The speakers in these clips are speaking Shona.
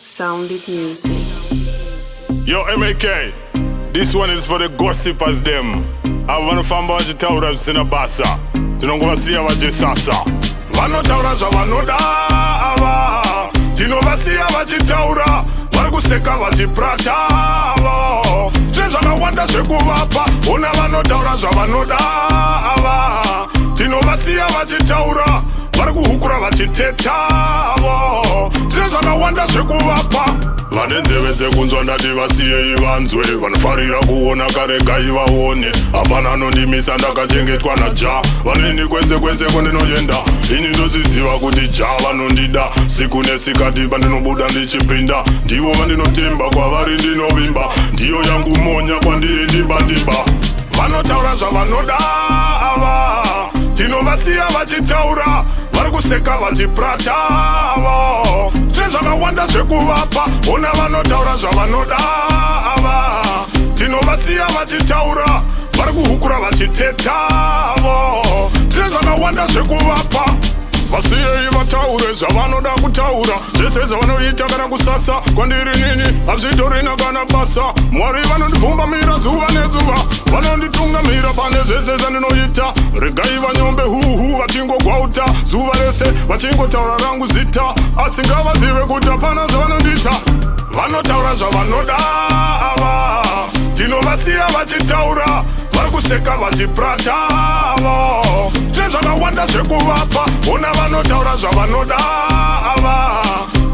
Sounded music. Yo, MAK, this one is for the gossipers them. Avana famba vachitaura zvisina basa, tinongovasiya vachisasa. Vanotaura zvavanoda ava, tinovasiya vachitaura, vari kuseka vachiprata ava. Zvine zvakawanda zvekuvapa, una vanotaura zvavanoda ava, tinovasiya vachitaura, vari kuhukura vachiteta ava. Zvine zvakawanda zvekuvapa. Vane nzeve dzekunzwa ndati vasiyei vanzwe, vanofarira kuona karegai vaone. Hapana anondimisa ndakachengetwa naja, vanini kwese kwese kwandinoenda. Ini ndozviziva kuti ja vanondida, siku nesikati pandinobuda ndichipinda. Ndivo vandinotemba, kwavari ndinovimba, ndiyo yangu monya kwandiri ndimba. Vanotaura zvavanoda ava, tinovasiya vachitaura, vari kuseka vachiprata ava. Zvine zvakawanda zvekuvapa, ona vanotaura zvavanoda ava, tinovasiya vachitaura, vari kuhukura vachiteta ava. Zvine zvakawanda zvekuvapa. Vasiyei vataure zvavanoda kutaura, zvese zvavanoita kana kusasa kwandiri nini hazvitorina kana basa. Mwari vanondibvumbamira zuva nezuva, vanonditungamira pane zvese zvandinoita. Regai vanyombe huhu vachingogwauta zuva rese, vachingotaura rangu zita, asi ngavazive kuti hapana zvavanondita. Vanotaura zvavanoda ava, tinovasiya vachitaura, vari kuseka vachiprata ava. Zvine zvakawanda zvekuvapa, ona vanotaura zvavanoda ava,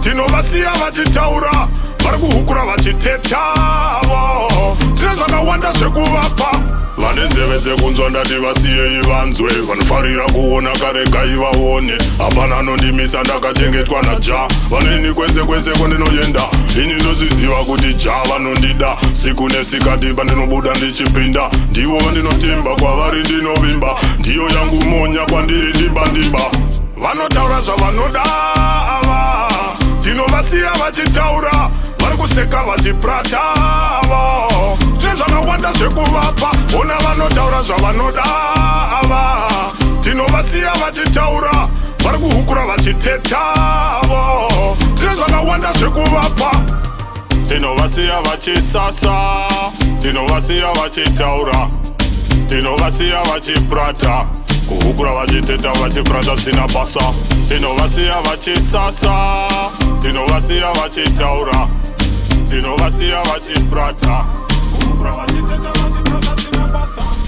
tinovasiya vachitaura, vari kuhukura vachiteta ava. Zvine zvakawanda zvekuvapa. Vane nzeve dzekunzwa ndati vasiyei vanzwe, vanofarira kuona karegai vaone. Hapana anondimisa ndakachengetwa naja, vanini kwese kwese kwandinoenda. Ini ndozviziva kuti ja vanondida, siku nesikati pandinobuda ndichipinda. Ndivo vandinotemba, kwavari ndinovimba, ndiyo yangu monya kwandiri ndimba. Vanotaura zvavanoda ava, tinovasiya vachitaura, vari kuseka vachiprata ava. Zvine zvakawanda zvekuvapa, ona vanotaura zvavanoda ava, tinovasiya vachitaura, vari kuhukura vachiteta ava. Zvine zvakawanda zvekuvapa. Tinovasiya vachisasa, tinovasiya vachitaura, tinovasiya vachiprata, kuhukura vachiteta vachiprata sina basa. Tinovasiya vachisasa, tinovasiya vachitaura, tinovasiya vachiprata, kuhukura vachiteta vachiprata sina basa.